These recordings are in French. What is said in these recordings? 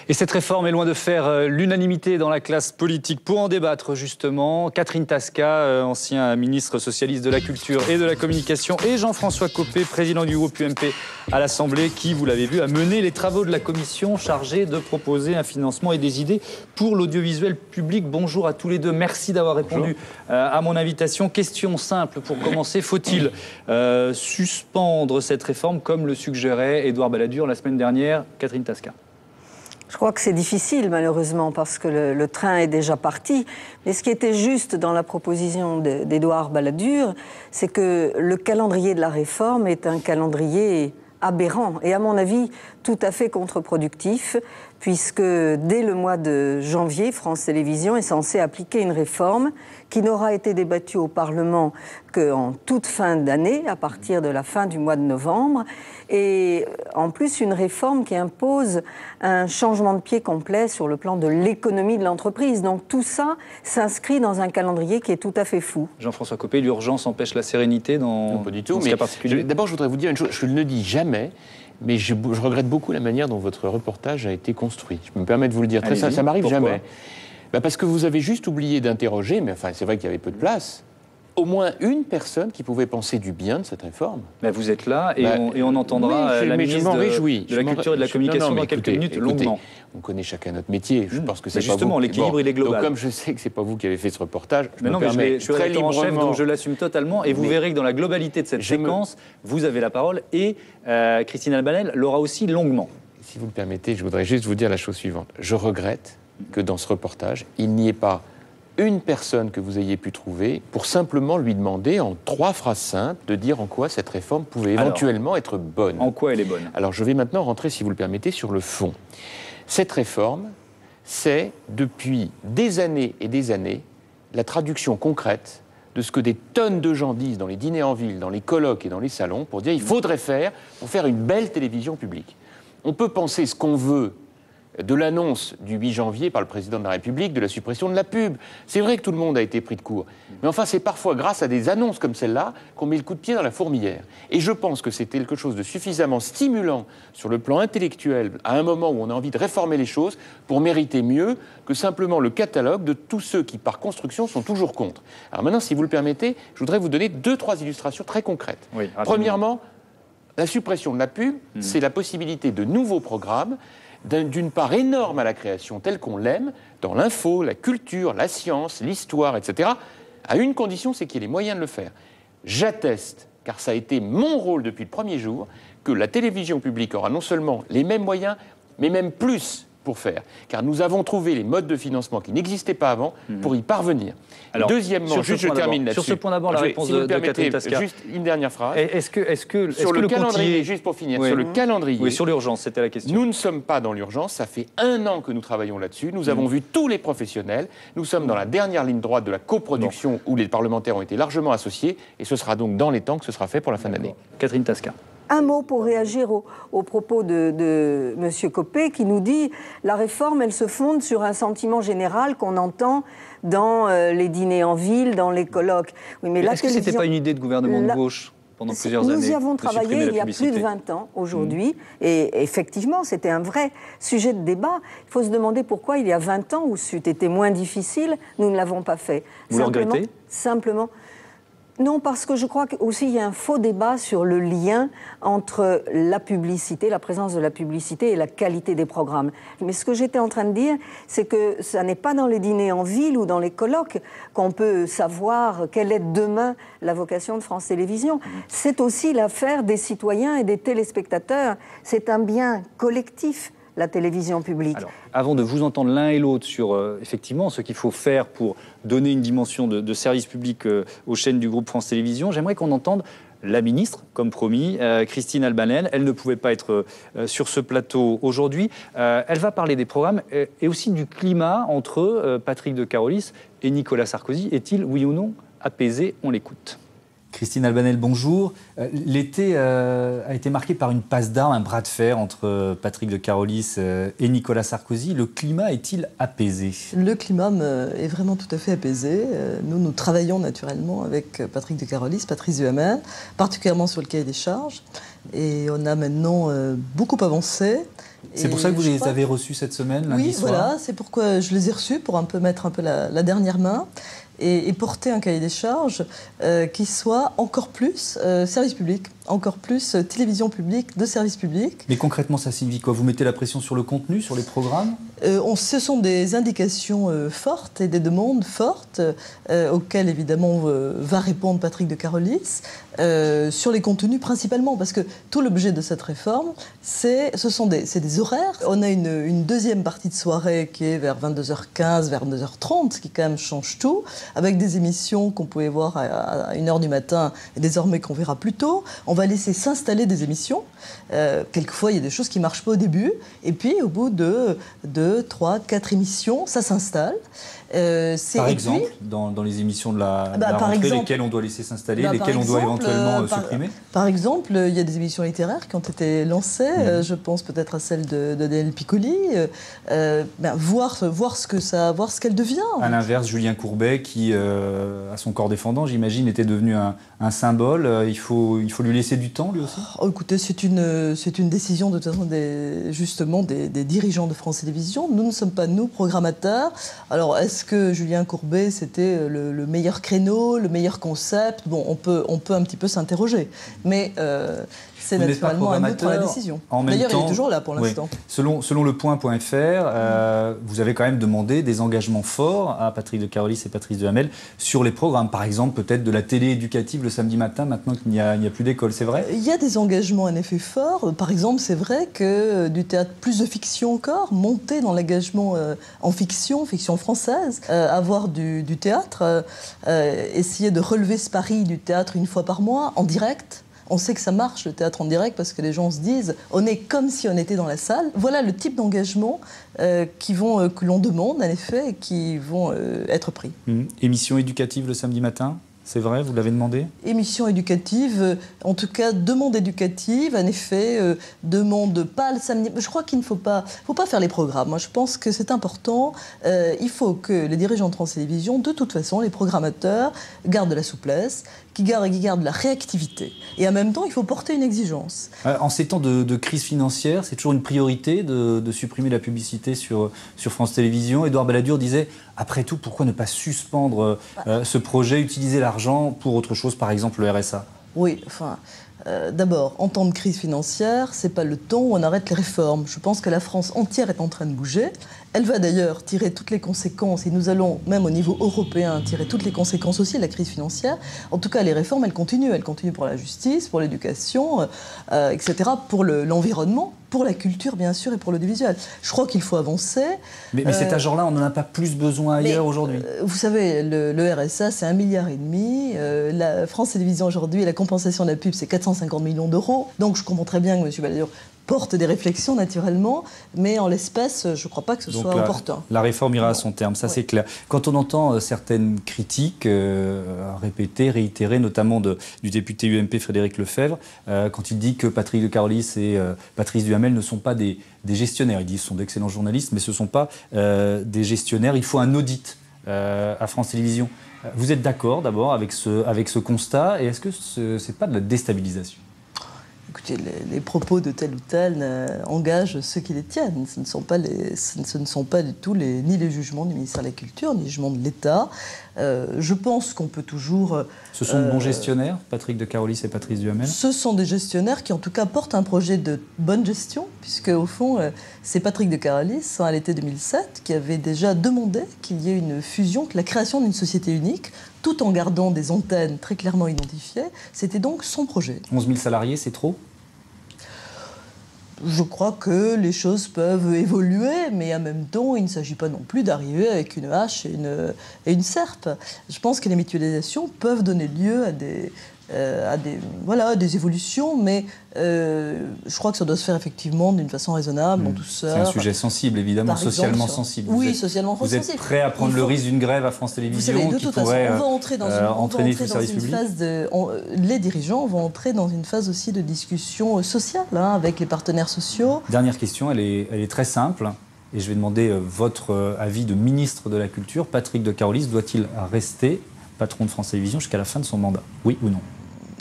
Et cette réforme est loin de faire l'unanimité dans la classe politique. Pour en débattre justement, Catherine Tasca, ancien ministre socialiste de la Culture et de la Communication, et Jean-François Copé, président du groupe UMP à l'Assemblée, qui, vous l'avez vu, a mené les travaux de la commission chargée de proposer un financement et des idées pour l'audiovisuel public. Bonjour à tous les deux, merci d'avoir répondu à mon invitation. Question simple pour commencer, faut-il suspendre cette réforme comme le suggérait Édouard Balladur la semaine dernière? Catherine Tasca. Je crois que c'est difficile, malheureusement, parce que le train est déjà parti. Mais ce qui était juste dans la proposition d'Édouard Balladur, c'est que le calendrier de la réforme est un calendrier aberrant et, à mon avis, tout à fait contre-productif, puisque dès le mois de janvier, France Télévisions est censée appliquer une réforme qui n'aura été débattue au Parlement qu'en toute fin d'année, à partir de la fin du mois de novembre, et en plus une réforme qui impose un changement de pied complet sur le plan de l'économie de l'entreprise. Donc tout ça s'inscrit dans un calendrier qui est tout à fait fou. Jean-François Copé, l'urgence empêche la sérénité dans ce cas particulier? D'abord, je voudrais vous dire une chose, je ne le dis jamais, mais je regrette beaucoup la manière dont votre reportage a été construit. Je me permets de vous le dire. Ça m'arrive jamais. Parce que vous avez juste oublié d'interroger, mais enfin, c'est vrai qu'il y avait peu de place, au moins une personne qui pouvait penser du bien de cette réforme. Mais vous êtes là et on entendra la ministre de la Culture et de la Communication dans quelques minutes, longuement. On connaît chacun notre métier. Je pense que c'est justement, l'équilibre, il est global. Donc, comme je sais que c'est pas vous qui avez fait ce reportage, je suis rédacteur en chef, donc je l'assume totalement. Et vous verrez que dans la globalité de cette séquence, vous avez la parole et Christine Albanel l'aura aussi longuement. Si vous le permettez, je voudrais juste vous dire la chose suivante. Je regrette que dans ce reportage, il n'y ait pas une personne que vous ayez pu trouver pour simplement lui demander, en 3 phrases simples, de dire en quoi cette réforme pouvait éventuellement être bonne. En quoi elle est bonne? Alors, je vais maintenant rentrer, si vous le permettez, sur le fond. Cette réforme, c'est, depuis des années et des années, la traduction concrète de ce que des tonnes de gens disent dans les dîners en ville, dans les colloques et dans les salons, pour dire il faudrait faire pour faire une belle télévision publique. On peut penser ce qu'on veut de l'annonce du 8 janvier par le président de la République de la suppression de la pub. C'est vrai que tout le monde a été pris de court. Mais enfin, c'est parfois grâce à des annonces comme celle-là qu'on met le coup de pied dans la fourmilière. Et je pense que c'est quelque chose de suffisamment stimulant sur le plan intellectuel, à un moment où on a envie de réformer les choses, pour mériter mieux que simplement le catalogue de tous ceux qui, par construction, sont toujours contre. Alors maintenant, si vous le permettez, je voudrais vous donner 2-3 illustrations très concrètes. Oui, premièrement, la suppression de la pub, c'est la possibilité de nouveaux programmes, d'une part énorme à la création telle qu'on l'aime, dans l'info, la culture, la science, l'histoire, etc., à une condition, c'est qu'il y ait les moyens de le faire. J'atteste, car ça a été mon rôle depuis le premier jour, que la télévision publique aura non seulement les mêmes moyens, mais même plus pour faire. Car nous avons trouvé les modes de financement qui n'existaient pas avant pour y parvenir. Alors, deuxièmement, je termine là-dessus. Sur ce point d'abord, la réponse de Catherine Tasca. Juste une dernière phrase. Sur le calendrier, juste pour finir, sur le calendrier. Oui, sur l'urgence, c'était la question. Nous ne sommes pas dans l'urgence, ça fait 1 an que nous travaillons là-dessus. Nous avons vu tous les professionnels. Nous sommes dans la dernière ligne droite de la coproduction où les parlementaires ont été largement associés. Et ce sera donc dans les temps que ce sera fait pour la fin d'année. Catherine Tasca. Un mot pour réagir aux propos de M. Copé qui nous dit « La réforme, elle se fonde sur un sentiment général qu'on entend dans les dîners en ville, dans les colloques. » Oui, mais est-ce que ce n'était pas une idée de gouvernement de gauche pendant plusieurs années? Nous y avons travaillé il y a plus de 20 ans aujourd'hui. Et effectivement, c'était un vrai sujet de débat. Il faut se demander pourquoi il y a 20 ans, où c'eût été moins difficile, nous ne l'avons pas fait. Vous le regrettez? Simplement. Non, parce que je crois qu'aussi il y a un faux débat sur le lien entre la publicité, la présence de la publicité et la qualité des programmes. Mais ce que j'étais en train de dire, c'est que ça n'est pas dans les dîners en ville ou dans les colloques qu'on peut savoir quelle est demain la vocation de France Télévisions. C'est aussi l'affaire des citoyens et des téléspectateurs. C'est un bien collectif, la télévision publique. Alors, avant de vous entendre l'un et l'autre sur effectivement ce qu'il faut faire pour donner une dimension de service public aux chaînes du groupe France Télévisions, j'aimerais qu'on entende la ministre, comme promis, Christine Albanel. Elle ne pouvait pas être sur ce plateau aujourd'hui. Elle va parler des programmes et aussi du climat entre Patrick de Carolis et Nicolas Sarkozy. Est-il, oui ou non, apaisé? On l'écoute. Christine Albanel, bonjour. L'été a été marqué par une passe d'armes, un bras de fer entre Patrick de Carolis et Nicolas Sarkozy. Le climat est-il apaisé? Le climat est vraiment tout à fait apaisé. Nous travaillons naturellement avec Patrick de Carolis, Patrice Duhamel, particulièrement sur le cahier des charges. Et on a maintenant beaucoup avancé. C'est pour ça que vous les avez reçus cette semaine, lundi soir? Oui, voilà, c'est pourquoi je les ai reçus, pour mettre un peu la dernière main. Et porter un cahier des charges qui soit encore plus service public, encore plus télévision publique de service public. Mais concrètement, ça signifie quoi? Vous mettez la pression sur le contenu, sur les programmes? Ce sont des indications fortes et des demandes fortes auxquelles évidemment va répondre Patrick de Carolis sur les contenus principalement, parce que tout l'objet de cette réforme, c'est des horaires. On a une deuxième partie de soirée qui est vers 22h15, vers 22h30, ce qui quand même change tout, avec des émissions qu'on pouvait voir à 1h du matin et désormais qu'on verra plus tôt. On va laisser s'installer des émissions. Quelquefois, il y a des choses qui ne marchent pas au début, et puis au bout de 2, 3, 4 émissions, ça s'installe. Par exemple, dans les émissions de la rentrée, lesquelles on doit laisser s'installer, lesquelles on doit éventuellement supprimer? Par exemple, il y a des émissions littéraires qui ont été lancées, je pense peut-être à celle de Daniel Piccoli, voir ce qu'elle devient. À l'inverse, Julien Courbet, qui, à son corps défendant, j'imagine, était devenu un symbole. Il faut lui laisser du temps, lui aussi? Écoutez, c'est une décision de toute façon des dirigeants de France Télévisions. Nous ne sommes pas, nous, programmateurs. Alors, est-ce que Julien Courbet, c'était le meilleur créneau, le meilleur concept? Bon, on peut un petit peu s'interroger. Mais c'est naturellement à nous de prendre la décision. D'ailleurs, il est toujours là pour l'instant. Oui. Selon lepoint.fr, vous avez quand même demandé des engagements forts à Patrick de Carolis et Patrice Duhamel sur les programmes. Par exemple, peut-être de la télé éducative le samedi matin, maintenant qu'il n'y a plus d'école, c'est vrai? Il y a des engagements en effet forts. Par exemple, c'est vrai que du théâtre, plus de fiction encore, monter dans l'engagement en fiction française, avoir du théâtre, essayer de relever ce pari du théâtre une fois par mois, en direct. On sait que ça marche, le théâtre en direct, parce que les gens se disent « on est comme si on était dans la salle ». Voilà le type d'engagement que l'on demande, en effet, et qui vont être pris. Émission éducative le samedi matin, c'est vrai, vous l'avez demandé? Émission éducative, en tout cas, demande éducative, en effet, demande pas le samedi. Je crois qu'il ne faut pas faire les programmes. Moi, je pense que c'est important. Il faut que les dirigeants de France Télévisions, de toute façon, les programmateurs, gardent de la souplesse, qui gardent la réactivité. Et en même temps, il faut porter une exigence. En ces temps de crise financière, c'est toujours une priorité de supprimer la publicité sur France Télévisions. Édouard Balladur disait, après tout, pourquoi ne pas suspendre ce projet, utiliser l'argent pour autre chose, par exemple le RSA? Oui, enfin... D'abord, en temps de crise financière, c'est pas le temps où on arrête les réformes. Je pense que la France entière est en train de bouger. Elle va d'ailleurs tirer toutes les conséquences, et nous allons, même au niveau européen, tirer toutes les conséquences aussi de la crise financière. En tout cas, les réformes, elles continuent. Elles continuent pour la justice, pour l'éducation, etc., pour l'environnement, pour la culture, bien sûr, et pour l'audiovisuel. Je crois qu'il faut avancer. Mais cet argent-là, on n'en a pas plus besoin ailleurs aujourd'hui. Vous savez, le RSA, c'est 1,5 milliard. La France Télévisions aujourd'hui, la compensation de la pub, c'est 450 millions d'euros. Donc je comprends très bien que M. Balladur porte des réflexions, naturellement, mais en l'espèce, je ne crois pas que ce soit opportun. La réforme ira à son terme, ça c'est clair. Quand on entend certaines critiques répétées, réitérées, notamment du député UMP Frédéric Lefebvre, quand il dit que Patrick de Carolis et Patrice Duhamel ne sont pas des gestionnaires. Il dit que ce sont d'excellents journalistes, mais ce ne sont pas des gestionnaires. Il faut un audit à France Télévisions. Vous êtes d'accord d'abord avec ce constat, et est-ce que ce n'est pas de la déstabilisation? Écoutez, les propos de tel ou tel engagent ceux qui les tiennent. Ce ne sont pas du tout ni les jugements du ministère de la Culture, ni les jugements de l'État. Je pense qu'on peut toujours... Ce sont de bons gestionnaires, Patrick de Carolis et Patrice Duhamel? Ce sont des gestionnaires qui, en tout cas, portent un projet de bonne gestion, puisque, au fond, c'est Patrick de Carolis, à l'été 2007, qui avait déjà demandé qu'il y ait une fusion, que la création d'une société unique, tout en gardant des antennes très clairement identifiées. C'était donc son projet. 11 000 salariés, c'est trop? Je crois que les choses peuvent évoluer, mais en même temps, il ne s'agit pas non plus d'arriver avec une hache et une serpe. Je pense que les mutualisations peuvent donner lieu à des évolutions, mais je crois que ça doit se faire effectivement d'une façon raisonnable, en douceur. C'est un sujet sensible, évidemment, Par exemple, socialement sensible. Oui, socialement sensible. Vous êtes prêt à prendre le risque d'une grève à France Télévisions vous savez, de qui toute façon, pourrait on va entrer dans entraîner tout le service public? les dirigeants vont entrer dans une phase aussi de discussion sociale avec les partenaires sociaux. Dernière question, elle est très simple. Et je vais demander votre avis de ministre de la Culture. Patrick de Carolis doit-il rester patron de France Télévisions jusqu'à la fin de son mandat? Oui ou non?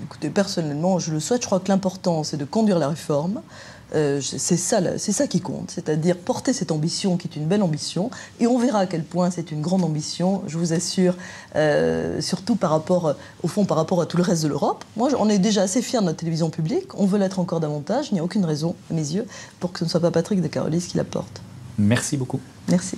Écoutez, personnellement, je le souhaite. Je crois que l'important, c'est de conduire la réforme. C'est ça qui compte, c'est-à-dire porter cette ambition qui est une belle ambition, et on verra à quel point c'est une grande ambition, je vous assure, surtout par rapport à tout le reste de l'Europe. Moi, on est déjà assez fiers de notre télévision publique, on veut l'être encore davantage, il n'y a aucune raison, à mes yeux, pour que ce ne soit pas Patrick de Carolis qui la porte. Merci beaucoup. Merci.